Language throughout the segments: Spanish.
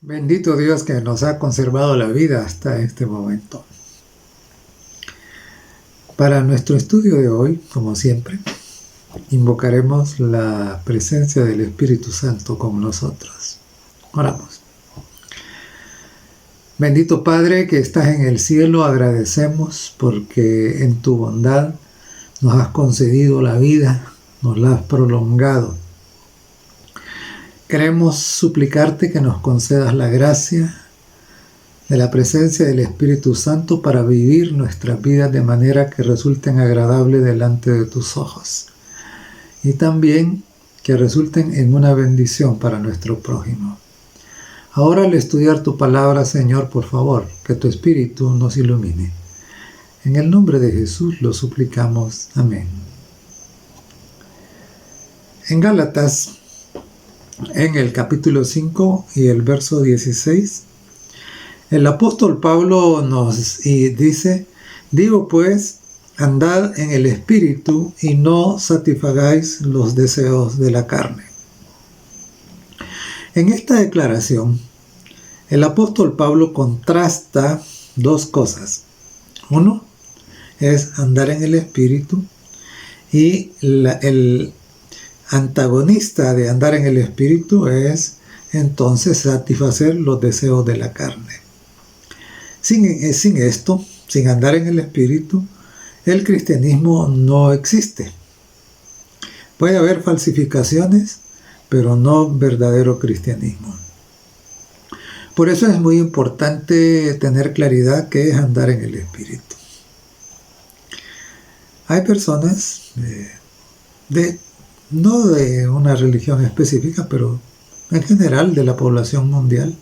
Bendito Dios que nos ha conservado la vida hasta este momento. Para nuestro estudio de hoy, como siempre, invocaremos la presencia del Espíritu Santo con nosotros. Oramos. Bendito Padre que estás en el cielo, agradecemos porque en tu bondad nos has concedido la vida, nos la has prolongado. Queremos suplicarte que nos concedas la gracia de la presencia del Espíritu Santo para vivir nuestras vidas de manera que resulten agradables delante de tus ojos y también que resulten en una bendición para nuestro prójimo. Ahora al estudiar tu palabra, Señor, por favor, que tu Espíritu nos ilumine. En el nombre de Jesús lo suplicamos. Amén. En Gálatas, en el capítulo 5 y el verso 16, el apóstol Pablo nos dice: digo pues, andad en el Espíritu y no satisfagáis los deseos de la carne. En esta declaración, el apóstol Pablo contrasta dos cosas. Uno es andar en el Espíritu y el antagonista de andar en el Espíritu es entonces satisfacer los deseos de la carne. Sin esto, sin andar en el Espíritu, el cristianismo no existe. Puede haber falsificaciones, pero no verdadero cristianismo. Por eso es muy importante tener claridad qué es andar en el Espíritu. Hay personas no de una religión específica, pero en general de la población mundial,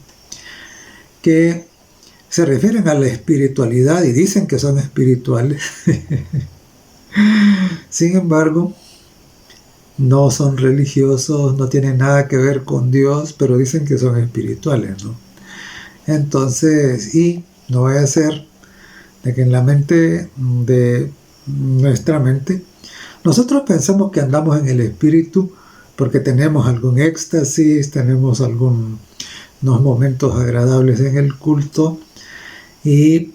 que se refieren a la espiritualidad y dicen que son espirituales. Sin embargo, no son religiosos, no tienen nada que ver con Dios, pero dicen que son espirituales, ¿no? Entonces, y no vaya a ser de que en la mente de nuestra mente, nosotros pensamos que andamos en el Espíritu porque tenemos algún éxtasis, tenemos algunos momentos agradables en el culto, y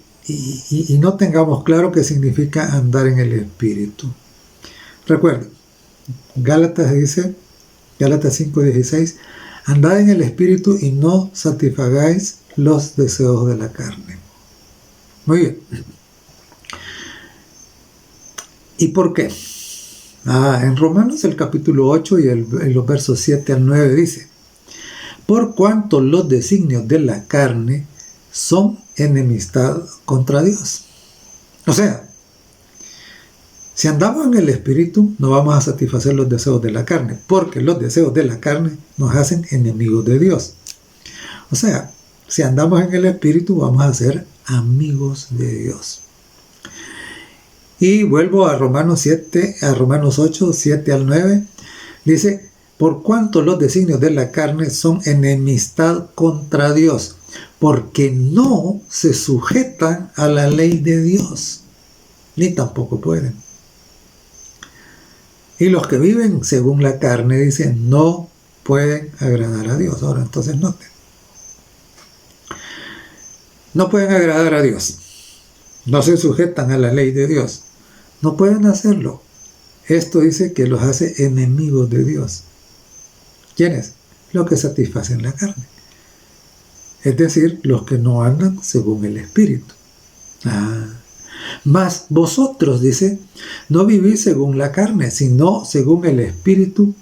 no tengamos claro qué significa andar en el Espíritu. Recuerden, Gálatas 5:16, andad en el Espíritu y no satisfagáis los deseos de la carne. Muy bien. ¿Y por qué? En Romanos el capítulo 8 y los versos 7 al 9 dice: por cuanto los designios de la carne son enemistad contra Dios. O sea, si andamos en el Espíritu, no vamos a satisfacer los deseos de la carne, porque los deseos de la carne nos hacen enemigos de Dios. O sea, si andamos en el Espíritu, vamos a ser amigos de Dios. Y vuelvo a Romanos 8, 7 al 9, dice: por cuanto los designios de la carne son enemistad contra Dios, porque no se sujetan a la ley de Dios, ni tampoco pueden. Y los que viven según la carne, dicen, no pueden agradar a Dios. Ahora, entonces noten. No pueden agradar a Dios. No se sujetan a la ley de Dios. No pueden hacerlo. Esto dice que los hace enemigos de Dios. ¿Quiénes? Los que satisfacen la carne. Es decir, los que no andan según el Espíritu. Mas vosotros, dice, no vivís según la carne, sino según el Espíritu,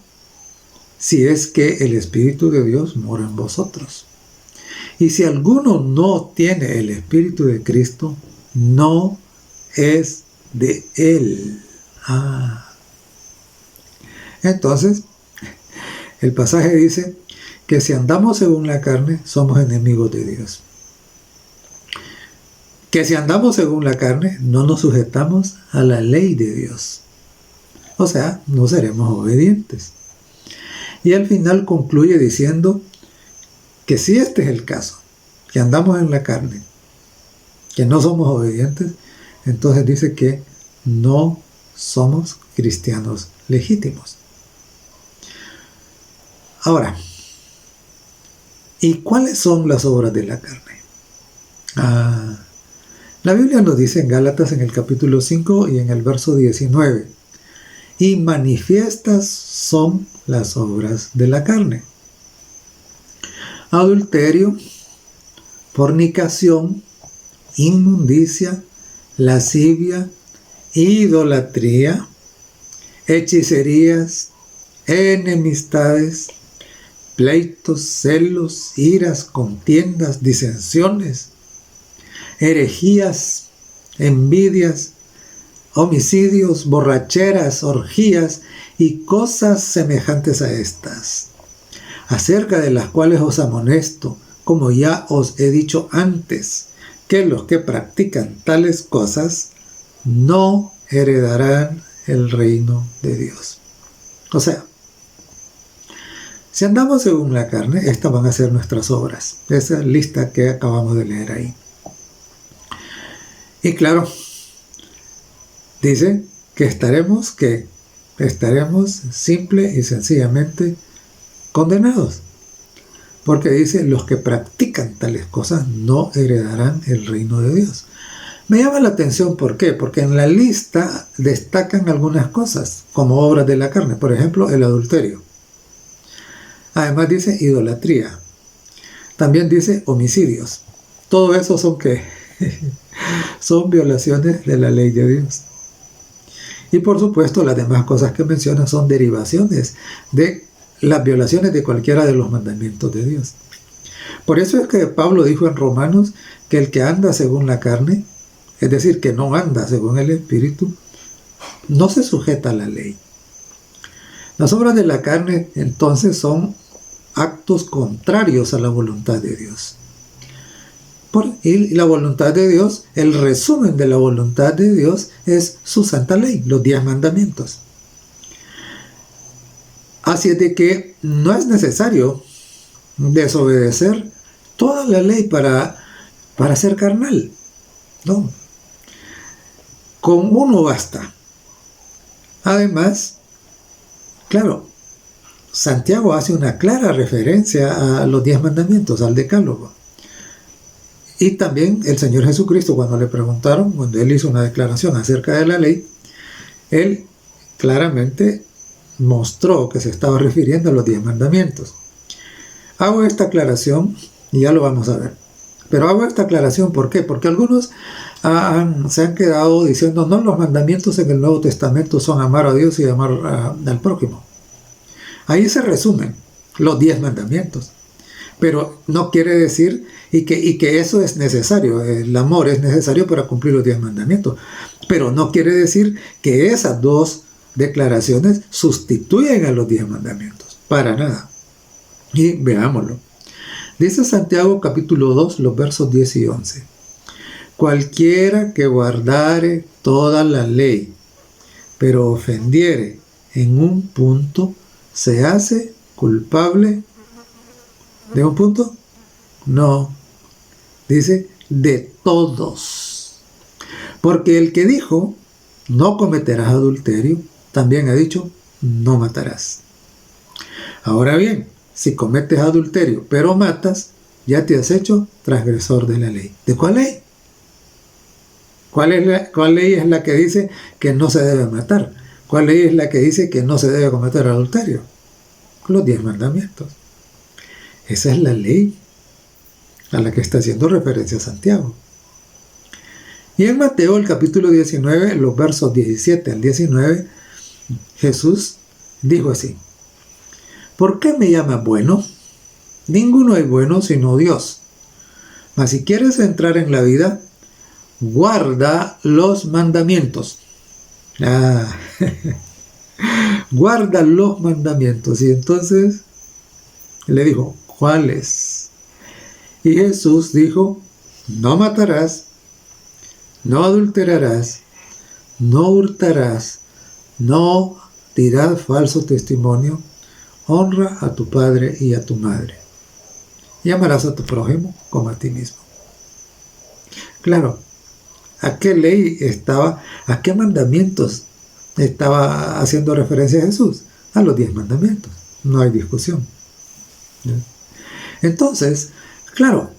si es que el Espíritu de Dios mora en vosotros. Y si alguno no tiene el Espíritu de Cristo, no es de él. Entonces, el pasaje dice que si andamos según la carne, somos enemigos de Dios. Que si andamos según la carne, no nos sujetamos a la ley de Dios. O sea, no seremos obedientes. Y al final concluye diciendo que si este es el caso, que andamos en la carne, que no somos obedientes, entonces dice que no somos cristianos legítimos. Ahora, ¿Y cuáles son las obras de la carne? La Biblia nos dice en Gálatas en el capítulo 5 y en el verso 19, y manifiestas son las obras de la carne: adulterio, fornicación, inmundicia, lascivia, idolatría, hechicerías, enemistades, pleitos, celos, iras, contiendas, disensiones, herejías, envidias, homicidios, borracheras, orgías y cosas semejantes a estas, acerca de las cuales os amonesto, como ya os he dicho antes, que los que practican tales cosas no heredarán el reino de Dios. O sea, si andamos según la carne, estas van a ser nuestras obras. Esa lista que acabamos de leer ahí. Y claro, dice que estaremos simple y sencillamente condenados. Porque dice, los que practican tales cosas no heredarán el reino de Dios. Me llama la atención, ¿por qué? Porque en la lista destacan algunas cosas como obras de la carne. Por ejemplo, el adulterio. Además dice idolatría. También dice homicidios. Todo eso son ¿qué? Son violaciones de la ley de Dios. Y por supuesto, las demás cosas que menciona son derivaciones de las violaciones de cualquiera de los mandamientos de Dios. Por eso es que Pablo dijo en Romanos que el que anda según la carne, es decir, que no anda según el Espíritu, no se sujeta a la ley. Las obras de la carne entonces son actos contrarios a la voluntad de Dios. Y la voluntad de Dios, el resumen de la voluntad de Dios es su santa ley, los 10 mandamientos. Así es de que no es necesario desobedecer toda la ley para ser carnal. No. Con uno basta. Además, claro, Santiago hace una clara referencia a los 10 mandamientos, al decálogo. Y también el Señor Jesucristo, cuando le preguntaron, cuando él hizo una declaración acerca de la ley, él claramente mostró que se estaba refiriendo a los 10 mandamientos. Hago esta aclaración y ya lo vamos a ver. Pero hago esta aclaración, ¿por qué? Porque algunos se han quedado diciendo, no, los mandamientos en el Nuevo Testamento son amar a Dios y amar al prójimo. Ahí se resumen los 10 mandamientos. Pero no quiere decir y que eso es necesario, el amor es necesario para cumplir los 10 mandamientos. Pero no quiere decir que esas dos declaraciones sustituyen a los 10 mandamientos, para nada. Y veámoslo. Dice Santiago capítulo 2, los versos 10 y 11. Cualquiera que guardare toda la ley, pero ofendiere en un punto, se hace culpable de un punto. No, dice de todos. Porque el que dijo, no cometerás adulterio, también ha dicho, no matarás. Ahora bien, si cometes adulterio, pero matas, ya te has hecho transgresor de la ley. ¿De cuál ley? ¿Cuál ley es la que dice que no se debe matar? ¿Cuál ley es la que dice que no se debe cometer adulterio? Los 10 mandamientos. Esa es la ley a la que está haciendo referencia Santiago. Y en Mateo, el capítulo 19, los versos 17 al 19, Jesús dijo así: ¿por qué me llamas bueno? Ninguno es bueno sino Dios. Mas si quieres entrar en la vida, guarda los mandamientos. Guarda los mandamientos. Y entonces le dijo, ¿cuáles? Y Jesús dijo, no matarás, no adulterarás, no hurtarás, no dirás falso testimonio, honra a tu padre y a tu madre, y amarás a tu prójimo como a ti mismo. Claro, ¿a qué ley estaba, a qué mandamientos estaba haciendo referencia Jesús? A los 10 mandamientos, no hay discusión. Entonces, claro,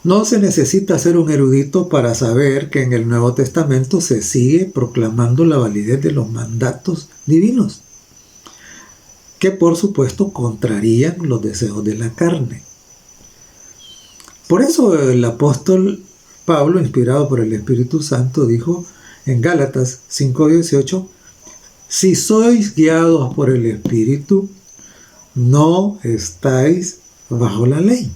no se necesita ser un erudito para saber que en el Nuevo Testamento se sigue proclamando la validez de los mandatos divinos, que por supuesto contrarían los deseos de la carne. Por eso el apóstol Pablo, inspirado por el Espíritu Santo, dijo en Gálatas 5:18, si sois guiados por el Espíritu, no estáis bajo la ley.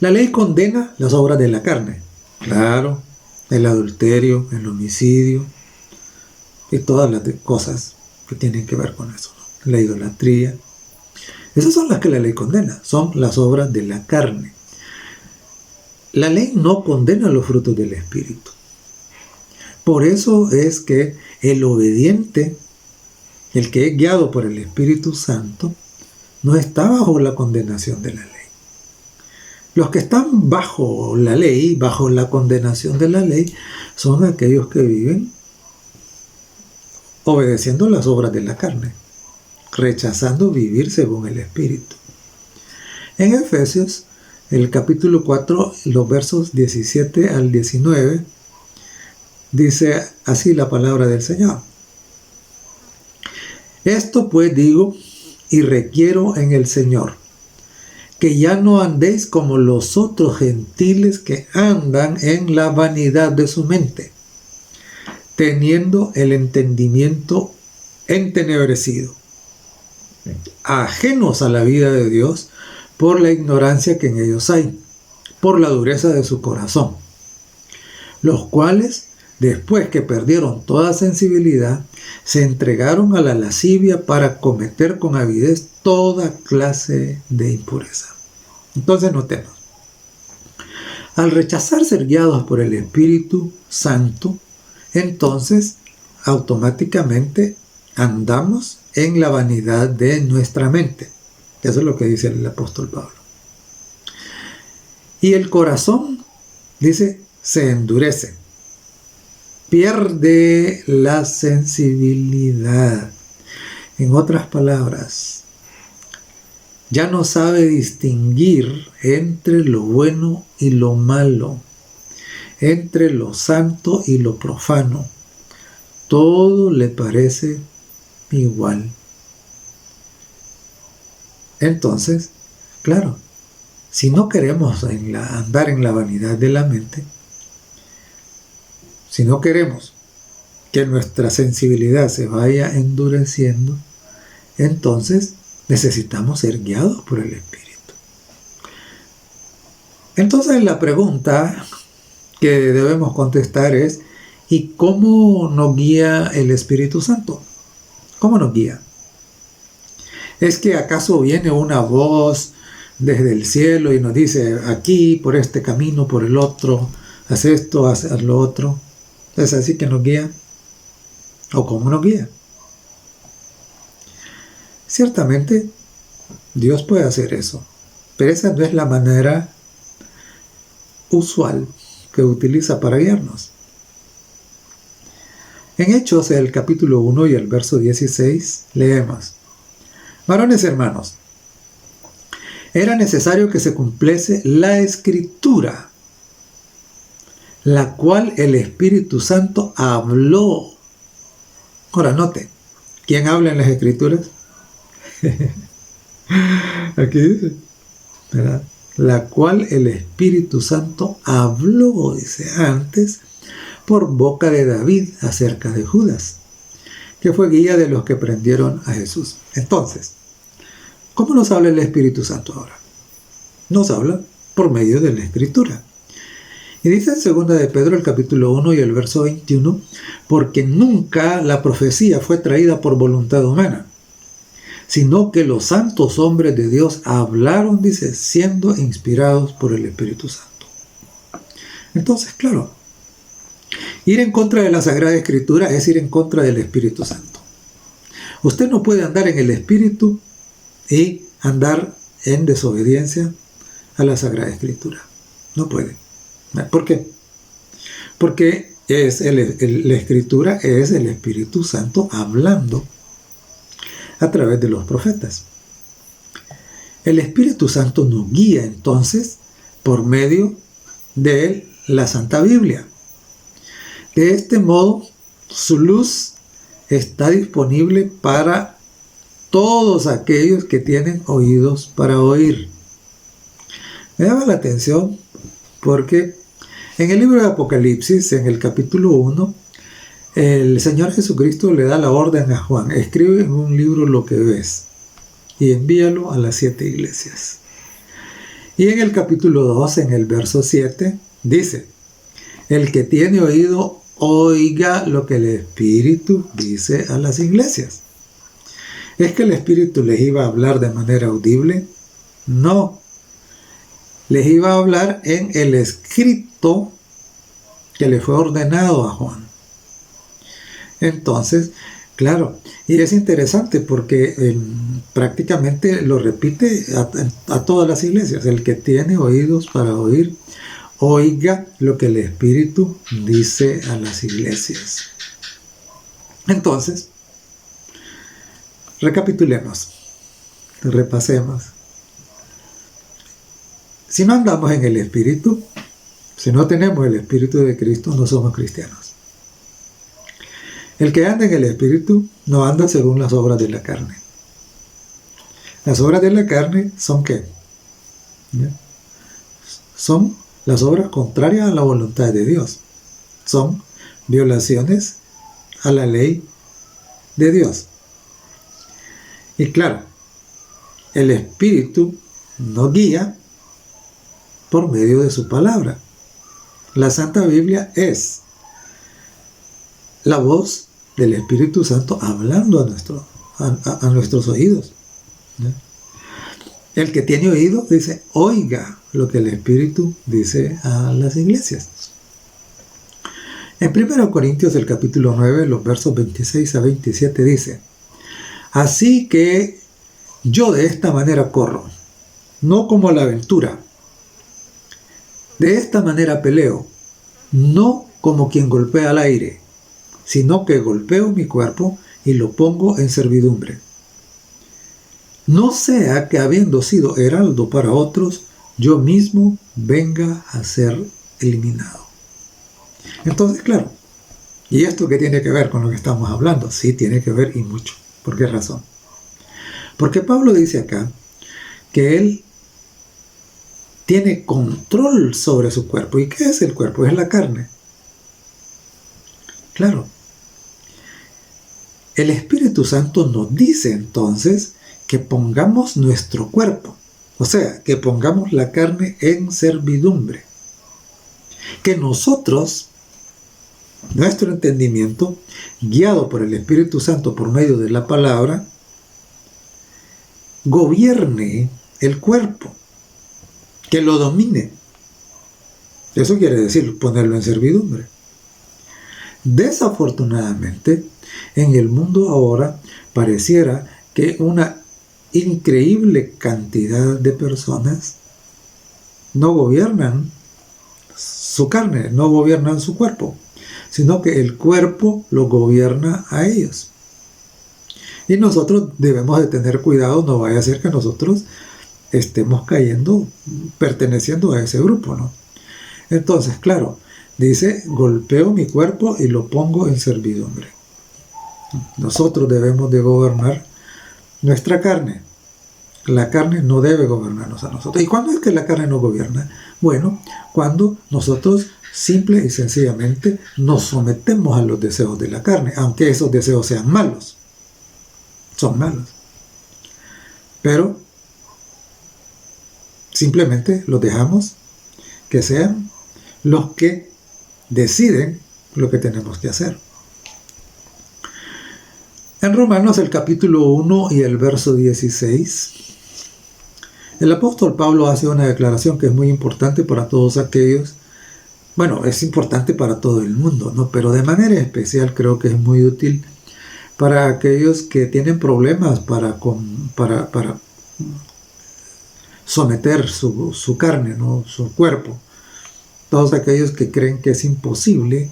La ley condena las obras de la carne, claro, el adulterio, el homicidio y todas las cosas que tienen que ver con eso, ¿no? La idolatría. Esas son las que la ley condena, son las obras de la carne. La ley no condena los frutos del Espíritu. Por eso es que el obediente, el que es guiado por el Espíritu Santo, no está bajo la condenación de la ley. Los que están bajo la ley, bajo la condenación de la ley, son aquellos que viven obedeciendo las obras de la carne, rechazando vivir según el Espíritu. En Efesios, el capítulo 4, los versos 17 al 19, dice así la palabra del Señor. Esto pues digo y requiero en el Señor, que ya no andéis como los otros gentiles que andan en la vanidad de su mente, teniendo el entendimiento entenebrecido, ajenos a la vida de Dios por la ignorancia que en ellos hay, por la dureza de su corazón, los cuales, después que perdieron toda sensibilidad, se entregaron a la lascivia para cometer con avidez toda clase de impureza. Entonces notemos, al rechazar ser guiados por el Espíritu Santo, entonces automáticamente andamos en la vanidad de nuestra mente. Eso es lo que dice el apóstol Pablo. Y el corazón, dice, se endurece, pierde la sensibilidad. En otras palabras, ya no sabe distinguir entre lo bueno y lo malo, entre lo santo y lo profano. Todo le parece igual. Entonces, claro, si no queremos andar en la vanidad de la mente, si no queremos que nuestra sensibilidad se vaya endureciendo, entonces necesitamos ser guiados por el Espíritu. Entonces la pregunta que debemos contestar es, ¿y cómo nos guía el Espíritu Santo? ¿Cómo nos guía? ¿Es que acaso viene una voz desde el cielo y nos dice, aquí, por este camino, por el otro, haz esto, haz lo otro? ¿Es así que nos guía? ¿O cómo nos guía? Ciertamente, Dios puede hacer eso, pero esa no es la manera usual que utiliza para guiarnos. En Hechos, el capítulo 1 y el verso 16, leemos: varones hermanos, era necesario que se cumpliese la Escritura, la cual el Espíritu Santo habló. Ahora note, ¿quién habla en las Escrituras? Aquí dice, ¿verdad? La cual el Espíritu Santo habló, dice, antes por boca de David acerca de Judas, que fue guía de los que prendieron a Jesús. Entonces, ¿cómo nos habla el Espíritu Santo ahora? Nos habla por medio de la Escritura. Y dice en 2 de Pedro, el capítulo 1 y el verso 21, porque nunca la profecía fue traída por voluntad humana, sino que los santos hombres de Dios hablaron, dice, siendo inspirados por el Espíritu Santo. Entonces, claro, ir en contra de la Sagrada Escritura es ir en contra del Espíritu Santo. Usted no puede andar en el Espíritu y andar en desobediencia a la Sagrada Escritura. No puede. ¿Por qué? Porque la Escritura es el Espíritu Santo hablando a través de los profetas. El Espíritu Santo nos guía entonces por medio de la Santa Biblia. De este modo, su luz está disponible para todos aquellos que tienen oídos para oír. Me llama la atención porque en el libro de Apocalipsis, en el capítulo 1, el Señor Jesucristo le da la orden a Juan: escribe en un libro lo que ves y envíalo a las 7 iglesias. Y en el capítulo 2, en el verso 7, dice: el que tiene oído, oiga lo que el Espíritu dice a las iglesias. ¿Es que el Espíritu les iba a hablar de manera audible? No. Les iba a hablar en el escrito que le fue ordenado a Juan. Entonces, claro, y es interesante porque prácticamente lo repite a todas las iglesias: el que tiene oídos para oír, oiga lo que el Espíritu dice a las iglesias. Entonces, recapitulemos, repasemos. Si no andamos en el Espíritu, si no tenemos el Espíritu de Cristo, no somos cristianos. El que anda en el Espíritu no anda según las obras de la carne. Las obras de la carne son ¿qué? ¿Ya? Son las obras contrarias a la voluntad de Dios. Son violaciones a la ley de Dios. Y claro, el Espíritu nos guía por medio de su palabra. La Santa Biblia es la voz del Espíritu Santo hablando a nuestros oídos. ¿Ya? El que tiene oído, dice, oiga lo que el Espíritu dice a las iglesias. En 1 Corintios, el capítulo 9, los versos 26 a 27 dice: así que yo de esta manera corro, no como a la aventura. De esta manera peleo, no como quien golpea al aire, sino que golpeo mi cuerpo y lo pongo en servidumbre. No sea que, habiendo sido heraldo para otros, yo mismo venga a ser eliminado. Entonces, claro, ¿y esto qué tiene que ver con lo que estamos hablando? Sí, tiene que ver, y mucho. ¿Por qué razón? Porque Pablo dice acá que él tiene control sobre su cuerpo. ¿Y qué es el cuerpo? Es la carne. Claro. El Espíritu Santo nos dice entonces que pongamos nuestro cuerpo, o sea, que pongamos la carne en servidumbre. Que nosotros, nuestro entendimiento, guiado por el Espíritu Santo por medio de la palabra, gobierne el cuerpo, que lo domine. Eso quiere decir ponerlo en servidumbre. Desafortunadamente, en el mundo ahora pareciera que una increíble cantidad de personas no gobiernan su carne, no gobiernan su cuerpo, sino que el cuerpo lo gobierna a ellos. Y nosotros debemos de tener cuidado, no vaya a ser que nosotros estemos cayendo, perteneciendo a ese grupo, ¿no? Entonces, claro, dice, golpeo mi cuerpo y lo pongo en servidumbre. Nosotros debemos de gobernar nuestra carne. La carne no debe gobernarnos a nosotros. ¿Y cuándo es que la carne no gobierna? Bueno, cuando nosotros simple y sencillamente nos sometemos a los deseos de la carne, aunque esos deseos sean malos. Son malos. Pero simplemente los dejamos que sean los que deciden lo que tenemos que hacer. En Romanos, el capítulo 1 y el verso 16, el apóstol Pablo hace una declaración que es muy importante para todos aquellos, bueno, es importante para todo el mundo, ¿no? Pero de manera especial creo que es muy útil para aquellos que tienen problemas para someter su carne, ¿no? Su cuerpo. Todos aquellos que creen que es imposible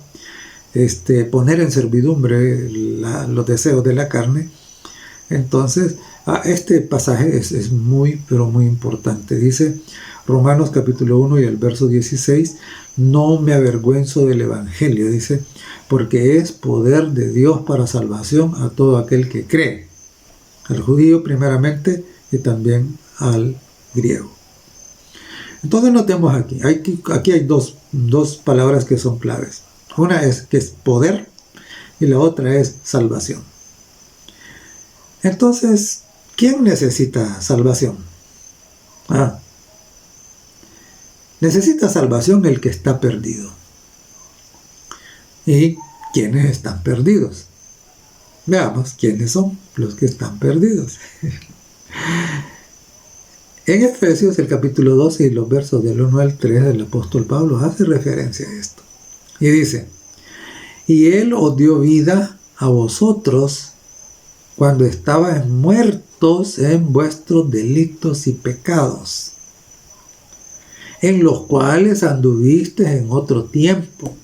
poner en servidumbre los deseos de la carne. Entonces, Este pasaje es muy, pero muy importante. Dice Romanos capítulo 1 y el verso 16, no me avergüenzo del Evangelio, dice, porque es poder de Dios para salvación a todo aquel que cree, al judío primeramente y también al griego. Entonces notemos aquí hay dos palabras que son claves. Una es que es poder y la otra es salvación. Entonces, ¿quién necesita salvación? Necesita salvación el que está perdido. ¿Y quiénes están perdidos? Veamos quiénes son los que están perdidos. En Efesios, el capítulo 12 y los versos del 1 al 3, el apóstol Pablo hace referencia a esto. Y dice, y Él os dio vida a vosotros cuando estabais muertos en vuestros delitos y pecados, en los cuales anduvisteis en otro tiempo,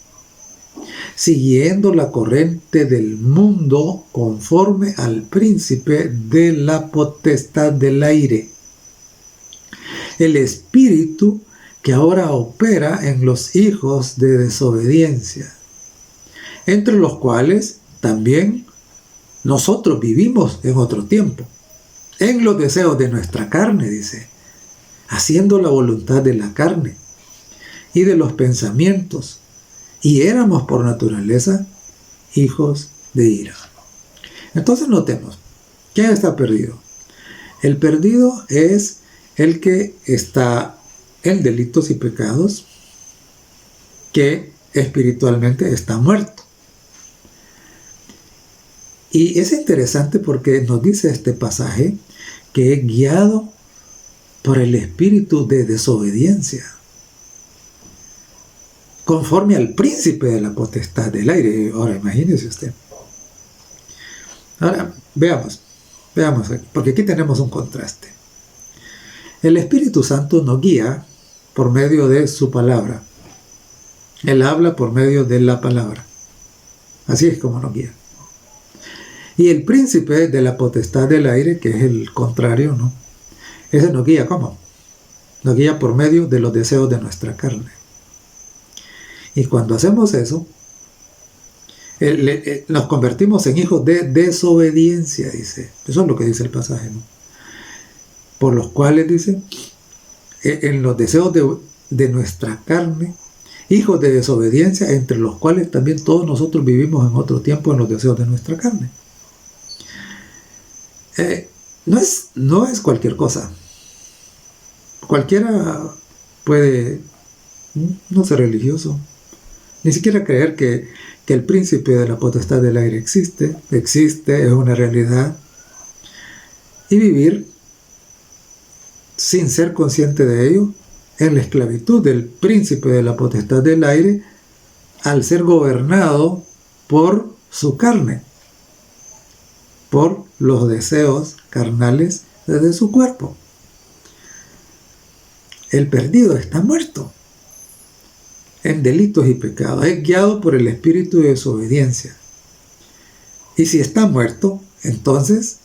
siguiendo la corriente del mundo conforme al príncipe de la potestad del aire, el espíritu que ahora opera en los hijos de desobediencia, entre los cuales también nosotros vivimos en otro tiempo, en los deseos de nuestra carne, dice, haciendo la voluntad de la carne y de los pensamientos, y éramos por naturaleza hijos de ira. Entonces notemos, ¿quién está perdido? El perdido es el que está en delitos y pecados, que espiritualmente está muerto. Y es interesante porque nos dice este pasaje que es guiado por el espíritu de desobediencia, conforme al príncipe de la potestad del aire. Ahora imagínese usted. Ahora veamos aquí, porque aquí tenemos un contraste. El Espíritu Santo nos guía por medio de su palabra. Él habla por medio de la palabra. Así es como nos guía. Y el príncipe de la potestad del aire, que es el contrario, ¿no? Ese nos guía, ¿cómo? Nos guía por medio de los deseos de nuestra carne. Y cuando hacemos eso, nos convertimos en hijos de desobediencia, dice. Eso es lo que dice el pasaje, ¿no? Por los cuales, dice, en los deseos de nuestra carne, hijos de desobediencia, entre los cuales también todos nosotros vivimos en otro tiempo en los deseos de nuestra carne. No es cualquier cosa. Cualquiera puede no ser religioso, ni siquiera creer que el príncipe de la potestad del aire existe, es una realidad, y vivir sin ser consciente de ello, en la esclavitud del príncipe de la potestad del aire, al ser gobernado por su carne, por los deseos carnales de su cuerpo. El perdido está muerto en delitos y pecados, es guiado por el espíritu de desobediencia. Y si está muerto, entonces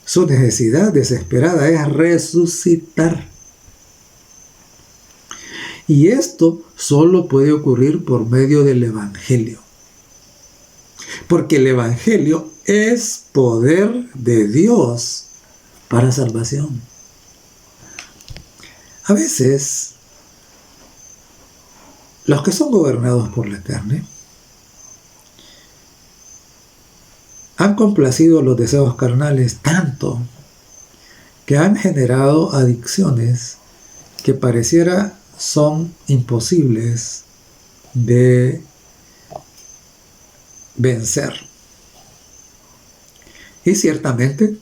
su necesidad desesperada es resucitar. Y esto solo puede ocurrir por medio del Evangelio. Porque el Evangelio es poder de Dios para salvación. A veces, los que son gobernados por la carne han complacido los deseos carnales tanto que han generado adicciones que pareciera son imposibles de vencer. Y ciertamente,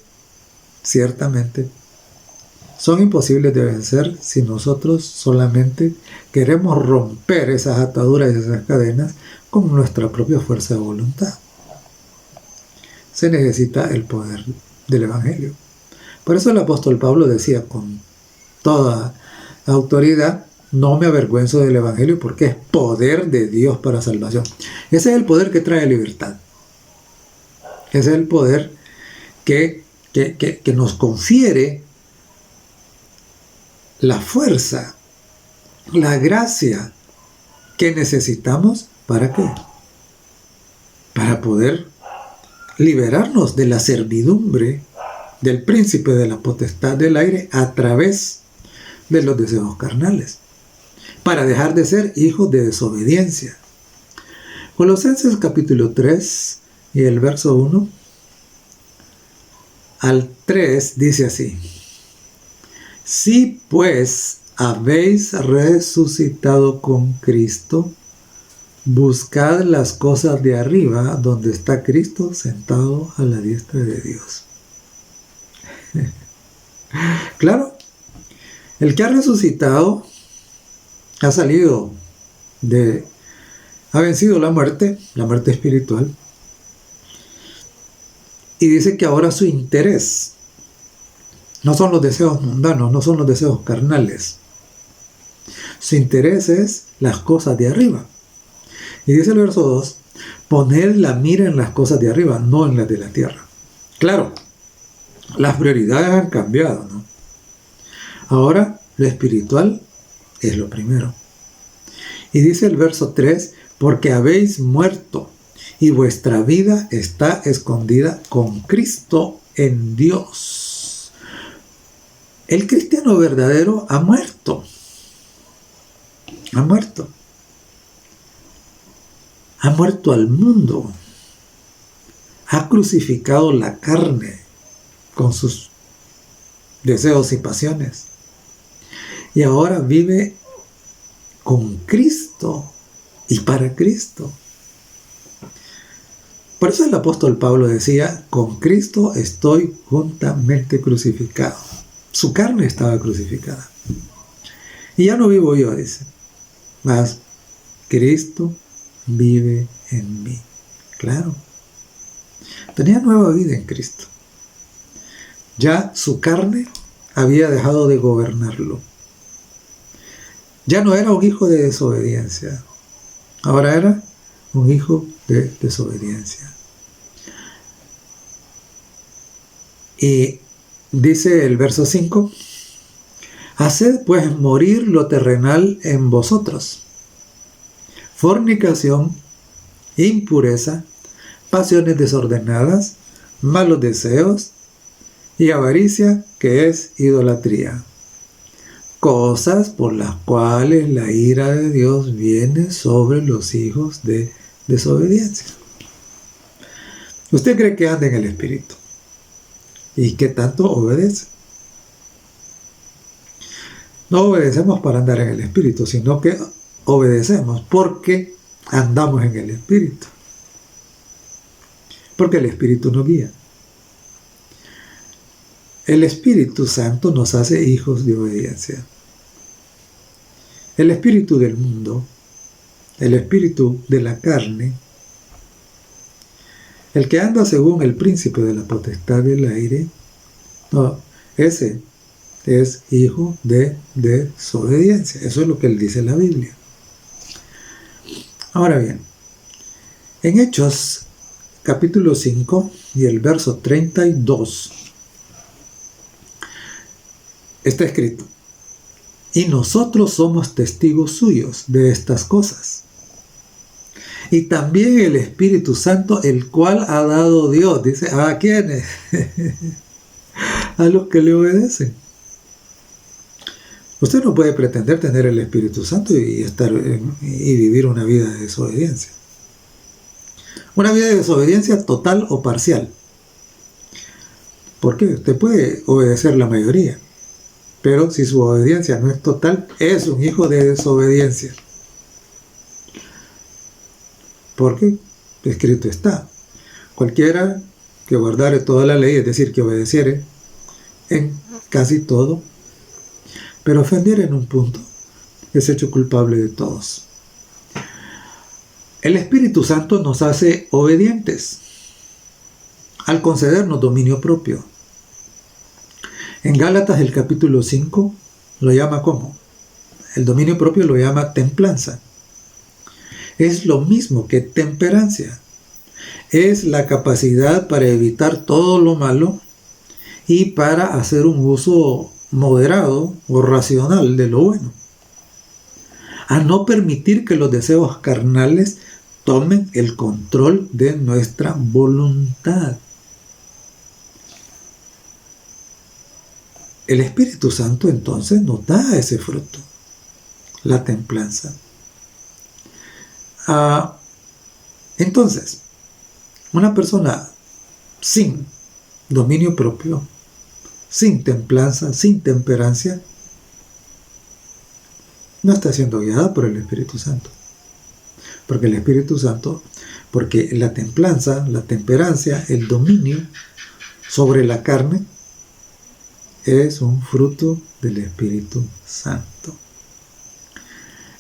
son imposibles de vencer si nosotros solamente queremos romper esas ataduras y esas cadenas con nuestra propia fuerza de voluntad. Se necesita el poder del Evangelio. Por eso el apóstol Pablo decía con toda autoridad, no me avergüenzo del Evangelio porque es poder de Dios para salvación. Ese es el poder que trae libertad. Ese es el poder que que nos confiere la fuerza, la gracia que necesitamos. ¿Para qué? Para poder liberarnos de la servidumbre del príncipe de la potestad del aire a través de los deseos carnales, para dejar de ser hijos de desobediencia. Colosenses capítulo 3 y el verso 1 al 3 dice así: si pues habéis resucitado con Cristo, buscad las cosas de arriba, donde está Cristo sentado a la diestra de Dios. Claro, el que ha resucitado ha salido ha vencido la muerte espiritual, y dice que ahora su interés no son los deseos mundanos, no son los deseos carnales. Su interés es las cosas de arriba. Y dice el verso 2, poned la mira en las cosas de arriba, no en las de la tierra. Claro, las prioridades han cambiado, ¿no? Ahora lo espiritual es lo primero. Y dice el verso 3, porque habéis muerto y vuestra vida está escondida con Cristo en Dios. El cristiano verdadero ha muerto. Ha muerto. Ha muerto al mundo. Ha crucificado la carne con sus deseos y pasiones. Y ahora vive con Cristo y para Cristo. Por eso el apóstol Pablo decía, con Cristo estoy juntamente crucificado. Su carne estaba crucificada. Y ya no vivo yo, dice, mas Cristo vive en mí. Claro. Tenía nueva vida en Cristo. Ya su carne había dejado de gobernarlo. Ya no era un hijo de desobediencia. Ahora era un hijo de desobediencia. Y dice el verso 5, haced pues morir lo terrenal en vosotros: fornicación, impureza, pasiones desordenadas, malos deseos y avaricia, que es idolatría. Cosas por las cuales la ira de Dios viene sobre los hijos de desobediencia. ¿Usted cree que anda en el Espíritu? ¿Y qué tanto obedece? No obedecemos para andar en el Espíritu, sino que obedecemos porque andamos en el Espíritu. Porque el Espíritu nos guía. El Espíritu Santo nos hace hijos de obediencia. El espíritu del mundo, el espíritu de la carne, el que anda según el príncipe de la potestad del aire, no, ese es hijo de desobediencia. Eso es lo que él dice en la Biblia. Ahora bien, en Hechos capítulo 5 y el verso 32 está escrito: y nosotros somos testigos suyos de estas cosas. Y también el Espíritu Santo, el cual ha dado Dios. Dice, ¿a quiénes? A los que le obedecen. Usted no puede pretender tener el Espíritu Santo y vivir una vida de desobediencia. Una vida de desobediencia total o parcial. ¿Por qué? Usted puede obedecer la mayoría. Pero si su obediencia no es total, es un hijo de desobediencia. Porque escrito está: cualquiera que guardare toda la ley, es decir, que obedeciere en casi todo, pero ofendiere en un punto, es hecho culpable de todos. El Espíritu Santo nos hace obedientes al concedernos dominio propio. En Gálatas el capítulo 5 lo llama ¿cómo? El dominio propio lo llama templanza. Es lo mismo que temperancia. Es la capacidad para evitar todo lo malo y para hacer un uso moderado o racional de lo bueno. A no permitir que los deseos carnales tomen el control de nuestra voluntad. El Espíritu Santo entonces nos da ese fruto, la templanza. Entonces, una persona sin dominio propio, sin templanza, sin temperancia, no está siendo guiada por el Espíritu Santo. Porque el Espíritu Santo, porque la templanza, la temperancia, el dominio sobre la carne es un fruto del Espíritu Santo.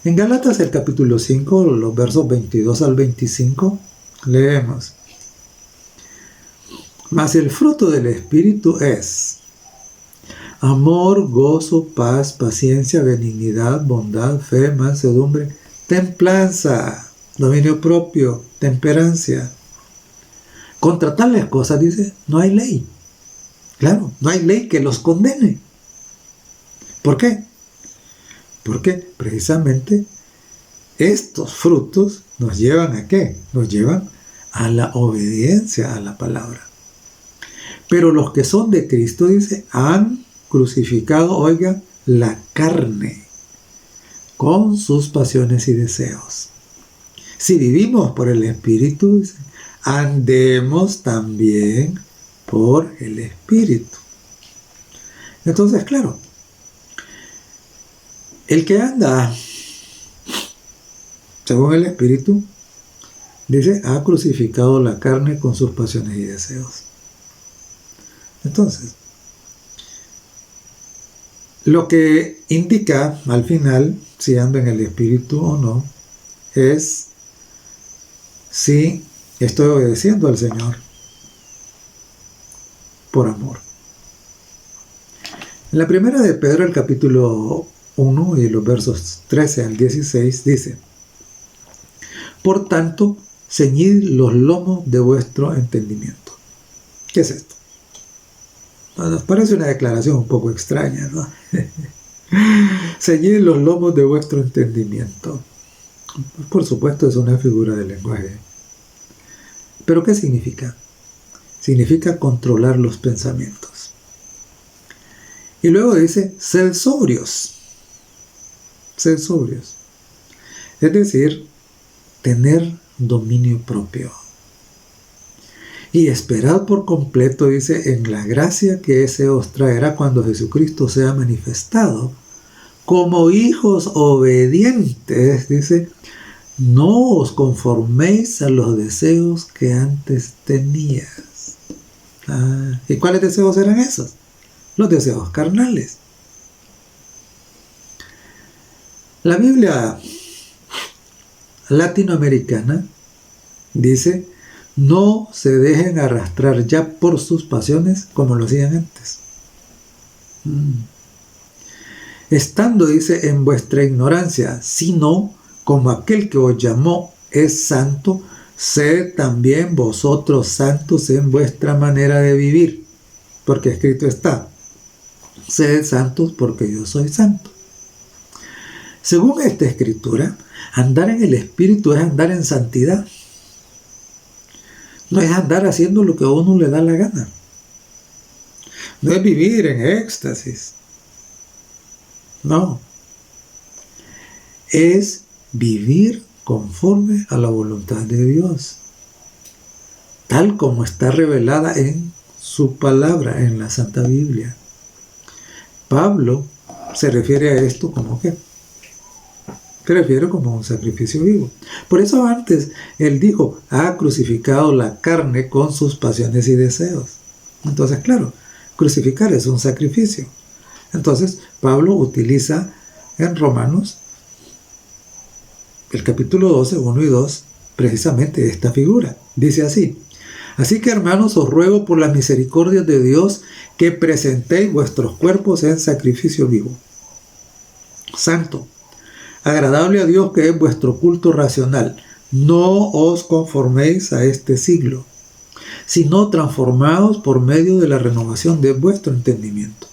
En Gálatas el capítulo 5, los versos 22 al 25, leemos: Mas el fruto del Espíritu es amor, gozo, paz, paciencia, benignidad, bondad, fe, mansedumbre, templanza, dominio propio, temperancia. Contra tales cosas, dice, no hay ley. Claro, no hay ley que los condene. ¿Por qué? Porque precisamente estos frutos nos llevan ¿a qué? Nos llevan a la obediencia a la palabra. Pero los que son de Cristo, dice, han crucificado, oigan, la carne con sus pasiones y deseos. Si vivimos por el Espíritu, dice, andemos también por el Espíritu. Entonces, claro, el que anda según el Espíritu, dice, ha crucificado la carne con sus pasiones y deseos. Entonces, lo que indica al final si ando en el Espíritu o no es si estoy obedeciendo al Señor por amor. En la primera de Pedro, el capítulo 1 y los versos 13 al 16 dice: Por tanto, ceñid los lomos de vuestro entendimiento. ¿Qué es esto? Nos parece una declaración un poco extraña, ¿no? Ceñid los lomos de vuestro entendimiento. Por supuesto, es una figura de lenguaje. ¿Pero qué significa? Significa controlar los pensamientos. Y luego dice, sed sobrios. Sed sobrios. Es decir, tener dominio propio. Y esperad por completo, dice, en la gracia que se os traerá cuando Jesucristo sea manifestado. Como hijos obedientes, dice, no os conforméis a los deseos que antes tenías. ¿Y cuáles deseos eran esos? Los deseos carnales. La Biblia latinoamericana dice, no se dejen arrastrar ya por sus pasiones como lo hacían antes. Estando, dice, en vuestra ignorancia, sino como aquel que os llamó es santo, sed también vosotros santos en vuestra manera de vivir. Porque escrito está, sed santos porque yo soy santo. Según esta escritura, andar en el Espíritu es andar en santidad. No es andar haciendo lo que a uno le da la gana. No es vivir en éxtasis. No. Es vivir conforme a la voluntad de Dios, tal como está revelada en su palabra, en la Santa Biblia. Pablo se refiere a esto como ¿qué? Se refiere como un sacrificio vivo. Por eso antes él dijo, ha crucificado la carne con sus pasiones y deseos. Entonces, claro, crucificar es un sacrificio. Entonces, Pablo utiliza en Romanos, el capítulo 12, 1 y 2, precisamente esta figura. Dice así: Así que, hermanos, os ruego por las misericordias de Dios que presentéis vuestros cuerpos en sacrificio vivo, santo, agradable a Dios, que es vuestro culto racional. No os conforméis a este siglo, sino transformados por medio de la renovación de vuestro entendimiento,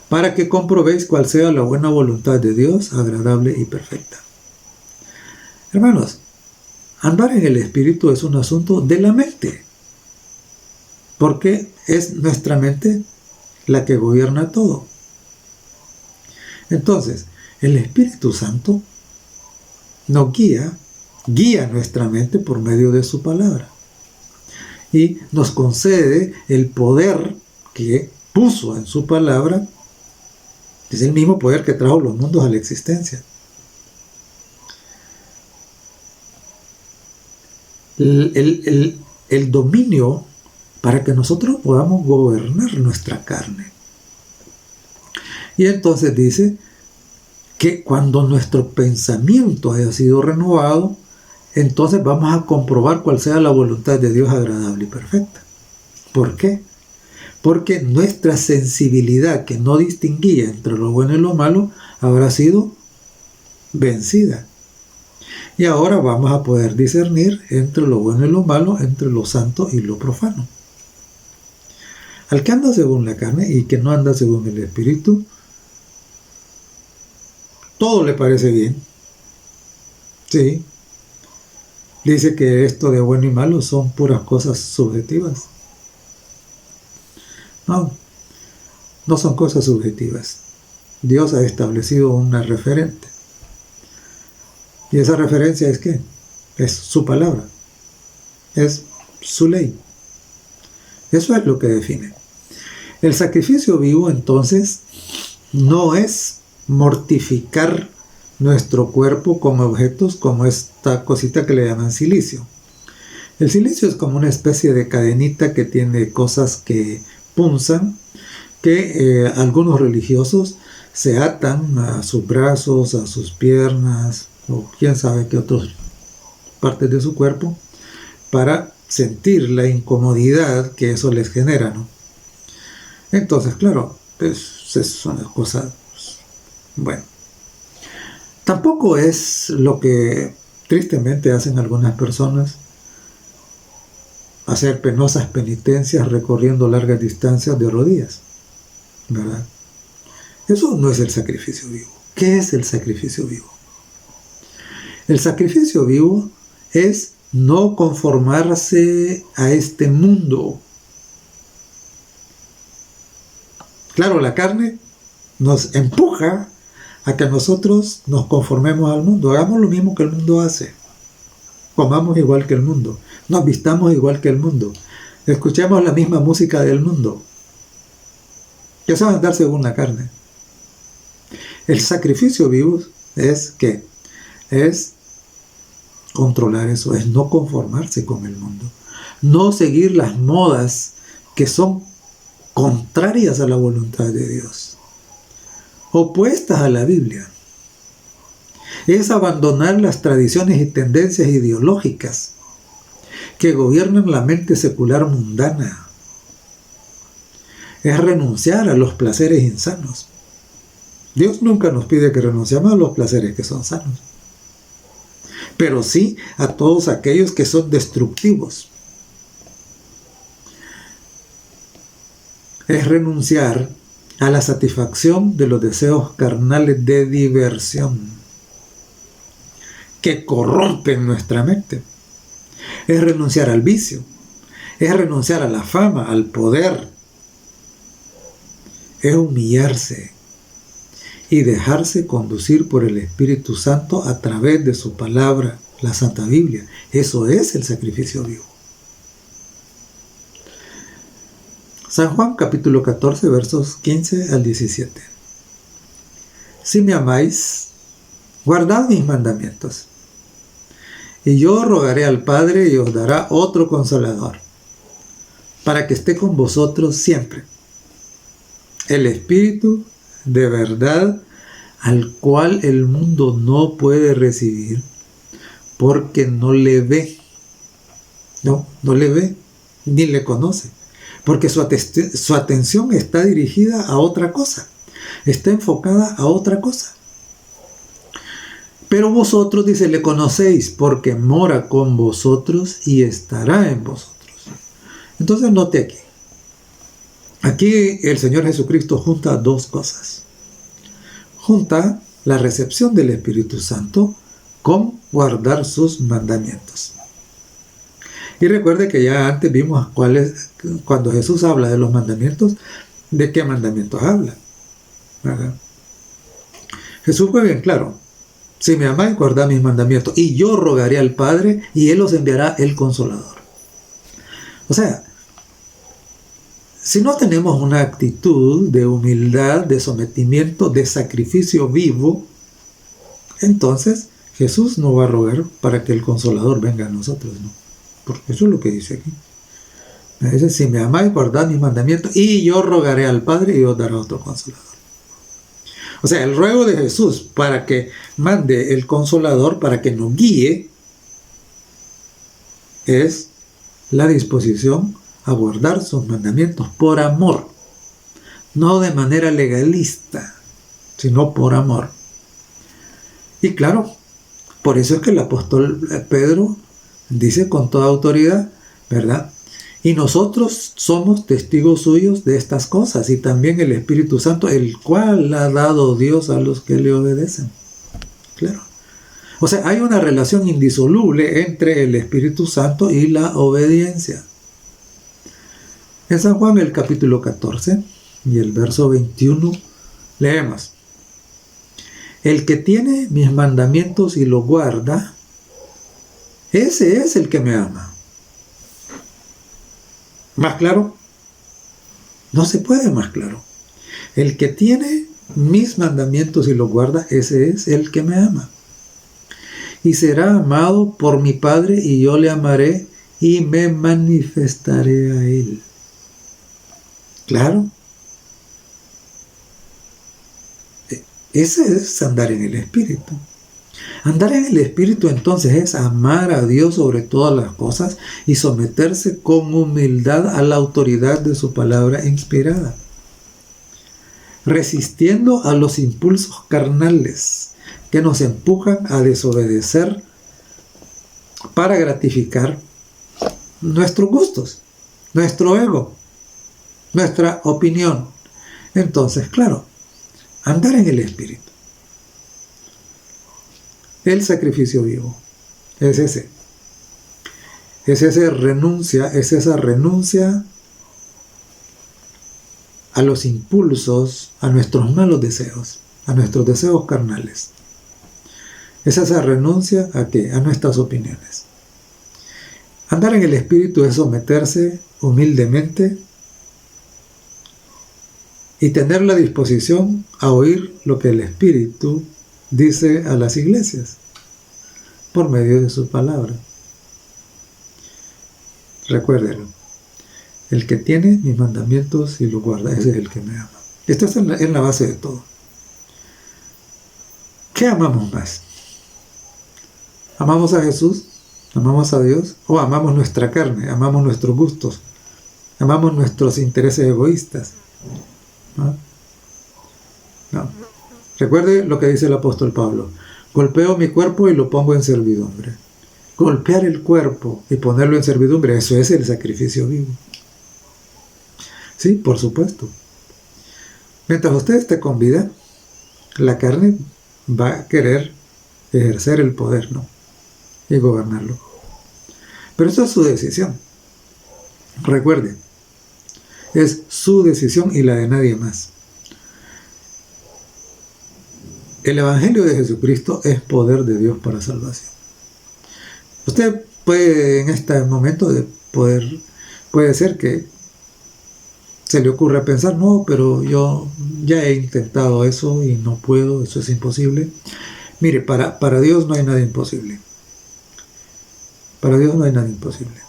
para que comprobéis cuál sea la buena voluntad de Dios, agradable y perfecta. Hermanos, andar en el Espíritu es un asunto de la mente, porque es nuestra mente la que gobierna todo. Entonces, el Espíritu Santo nos guía nuestra mente por medio de su palabra y nos concede el poder que puso en su palabra. Es el mismo poder que trajo los mundos a la existencia. El dominio para que nosotros podamos gobernar nuestra carne. Y entonces dice que cuando nuestro pensamiento haya sido renovado, entonces vamos a comprobar cuál sea la voluntad de Dios agradable y perfecta. ¿Por qué? Porque nuestra sensibilidad, que no distinguía entre lo bueno y lo malo, habrá sido vencida. Y ahora vamos a poder discernir entre lo bueno y lo malo, entre lo santo y lo profano. Al que anda según la carne y que no anda según el Espíritu, todo le parece bien. Sí. Dice que esto de bueno y malo son puras cosas subjetivas. No son cosas subjetivas. Dios ha establecido una referente. Y esa referencia es ¿qué? Es su palabra. Es su ley. Eso es lo que define. El sacrificio vivo, entonces, no es mortificar nuestro cuerpo con objetos como esta cosita que le llaman silicio. El silicio es como una especie de cadenita que tiene cosas que punzan, que algunos religiosos se atan a sus brazos, a sus piernas, o quién sabe qué otras partes de su cuerpo, para sentir la incomodidad que eso les genera, ¿no? Entonces, claro, es una cosa, bueno. Tampoco es lo que tristemente hacen algunas personas, hacer penosas penitencias recorriendo largas distancias de rodillas, ¿verdad? Eso no es el sacrificio vivo. ¿Qué es el sacrificio vivo? El sacrificio vivo es no conformarse a este mundo. Claro, la carne nos empuja a que nosotros nos conformemos al mundo, hagamos lo mismo que el mundo hace, comamos igual que el mundo, nos vistamos igual que el mundo, escuchemos la misma música del mundo. Eso es andar según la carne. El sacrificio vivo es ¿qué? Es controlar eso, es no conformarse con el mundo, no seguir las modas que son contrarias a la voluntad de Dios, opuestas a la Biblia. Es abandonar las tradiciones y tendencias ideológicas que gobiernan la mente secular mundana. Es renunciar a los placeres insanos. Dios nunca nos pide que renunciemos a los placeres que son sanos, pero sí a todos aquellos que son destructivos. Es renunciar a la satisfacción de los deseos carnales de diversión que corrompen nuestra mente. Es renunciar al vicio, es renunciar a la fama, al poder, es humillarse y dejarse conducir por el Espíritu Santo a través de su palabra, la Santa Biblia. Eso es el sacrificio vivo. San Juan capítulo 14 versos 15 al 17. Si me amáis, guardad mis mandamientos. Y yo rogaré al Padre y os dará otro Consolador, para que esté con vosotros siempre. El Espíritu de verdad, al cual el mundo no puede recibir, porque no le ve. No le ve, ni le conoce. Porque su atención está dirigida a otra cosa, está enfocada a otra cosa. Pero vosotros, dice, le conocéis porque mora con vosotros y estará en vosotros. Entonces note aquí. Aquí el Señor Jesucristo junta dos cosas. Junta la recepción del Espíritu Santo con guardar sus mandamientos. Y recuerde que ya antes vimos cuando Jesús habla de los mandamientos, de qué mandamientos habla, ¿verdad? Jesús fue bien claro: si me amáis, guardad mis mandamientos, y yo rogaré al Padre, y Él os enviará el Consolador. O sea, si no tenemos una actitud de humildad, de sometimiento, de sacrificio vivo, entonces Jesús no va a rogar para que el Consolador venga a nosotros, ¿no? Porque eso es lo que dice aquí. Dice: si me amáis, guardad mis mandamientos, y yo rogaré al Padre, y os dará otro Consolador. O sea, el ruego de Jesús para que mande el Consolador, para que nos guíe, es la disposición a guardar sus mandamientos por amor, no de manera legalista, sino por amor. Y claro, por eso es que el apóstol Pedro dice con toda autoridad, ¿verdad? Y nosotros somos testigos suyos de estas cosas, y también el Espíritu Santo, el cual ha dado Dios a los que le obedecen. Claro. O sea, hay una relación indisoluble entre el Espíritu Santo y la obediencia. En San Juan, el capítulo 14 y el verso 21, leemos: el que tiene mis mandamientos y los guarda, ese es el que me ama. ¿Más claro? No se puede más claro. El que tiene mis mandamientos y los guarda, ese es el que me ama. Y será amado por mi Padre, y yo le amaré y me manifestaré a él. Claro. Ese es andar en el Espíritu. Andar en el Espíritu entonces es amar a Dios sobre todas las cosas y someterse con humildad a la autoridad de su palabra inspirada, resistiendo a los impulsos carnales que nos empujan a desobedecer para gratificar nuestros gustos, nuestro ego, nuestra opinión. Entonces, claro, andar en el Espíritu. El sacrificio vivo es ese. Es esa renuncia a los impulsos, a nuestros malos deseos, a nuestros deseos carnales. Es esa renuncia ¿a qué? A nuestras opiniones. Andar en el Espíritu es someterse humildemente y tener la disposición a oír lo que el Espíritu dice a las iglesias por medio de su palabra. Recuérdelo: el que tiene mis mandamientos y los guarda, ese es el que me ama. Esto es en la base de todo. ¿Qué amamos más? ¿Amamos a Jesús? ¿Amamos a Dios? ¿O amamos nuestra carne? ¿Amamos nuestros gustos? ¿Amamos nuestros intereses egoístas? ¿No? No. Recuerde lo que dice el apóstol Pablo: golpeo mi cuerpo y lo pongo en servidumbre. Golpear el cuerpo y ponerlo en servidumbre, eso es el sacrificio vivo. Sí, por supuesto. Mientras usted esté con vida, la carne va a querer ejercer el poder, ¿no? Y gobernarlo. Pero eso es su decisión. Recuerde, es su decisión y la de nadie más. El Evangelio de Jesucristo es poder de Dios para salvación. Usted puede, en este momento, puede ser que se le ocurra pensar: no, pero yo ya he intentado eso y no puedo, eso es imposible. Mire, para Dios no hay nada imposible. Para Dios no hay nada imposible.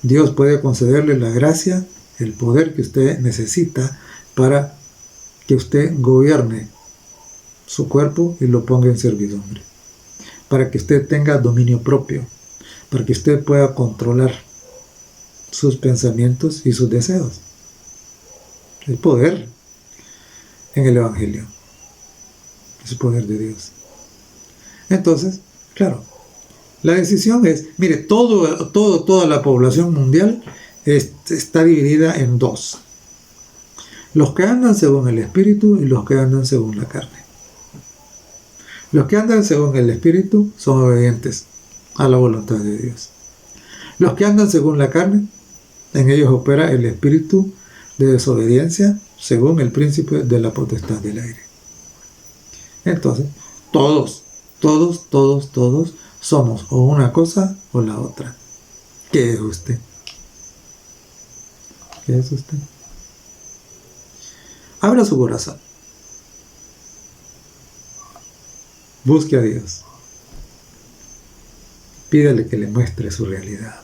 Dios puede concederle la gracia, el poder que usted necesita para que usted gobierne su cuerpo y lo ponga en servidumbre, para que usted tenga dominio propio, para que usted pueda controlar sus pensamientos y sus deseos. El poder en el Evangelio es el poder de Dios. Entonces, claro, la decisión es: mire, toda la población mundial está dividida en dos: los que andan según el Espíritu y los que andan según la carne. Los que andan según el Espíritu son obedientes a la voluntad de Dios. Los que andan según la carne, en ellos opera el espíritu de desobediencia según el príncipe de la potestad del aire. Entonces, todos somos o una cosa o la otra. ¿Qué es usted? ¿Qué es usted? Abra su corazón. Busque a Dios. Pídale que le muestre su realidad.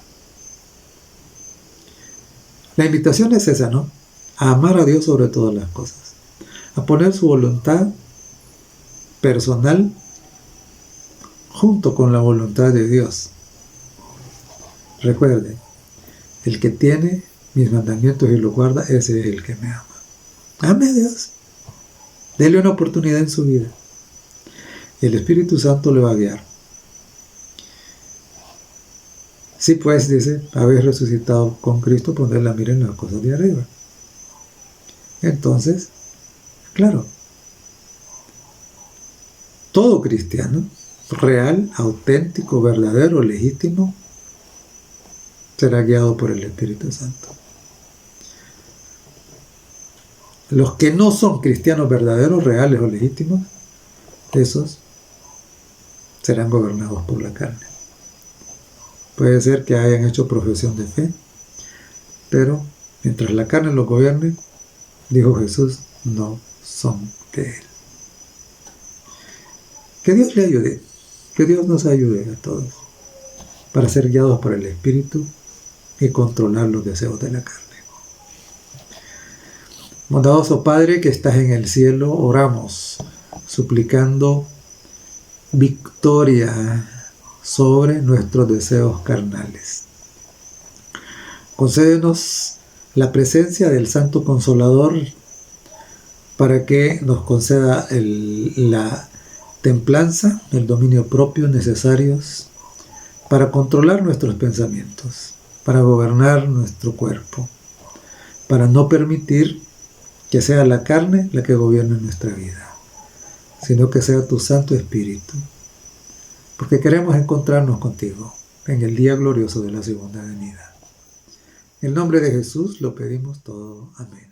La invitación es esa, ¿no? A amar a Dios sobre todas las cosas. A poner su voluntad personal junto con la voluntad de Dios. Recuerde, el que tiene mis mandamientos y los guarda, ese es el que me ama. Ame a Dios. Dele una oportunidad en su vida. El Espíritu Santo le va a guiar. Si pues, dice, habéis resucitado con Cristo, poned la mira en las cosas de arriba. Entonces, claro, todo cristiano, real, auténtico, verdadero, legítimo, será guiado por el Espíritu Santo. Los que no son cristianos verdaderos, reales o legítimos, esos serán gobernados por la carne. Puede ser que hayan hecho profesión de fe, pero mientras la carne los gobierne, dijo Jesús, no son de Él. Que Dios le ayude, que Dios nos ayude a todos para ser guiados por el Espíritu y controlar los deseos de la carne. Bondadoso Padre que estás en el cielo, oramos suplicando victoria sobre nuestros deseos carnales. Concédenos la presencia del Santo Consolador para que nos conceda la templanza, el dominio propio necesarios para controlar nuestros pensamientos, para gobernar nuestro cuerpo, para no permitir que sea la carne la que gobierne nuestra vida, sino que sea tu Santo Espíritu, porque queremos encontrarnos contigo en el día glorioso de la segunda venida. En el nombre de Jesús lo pedimos todo. Amén.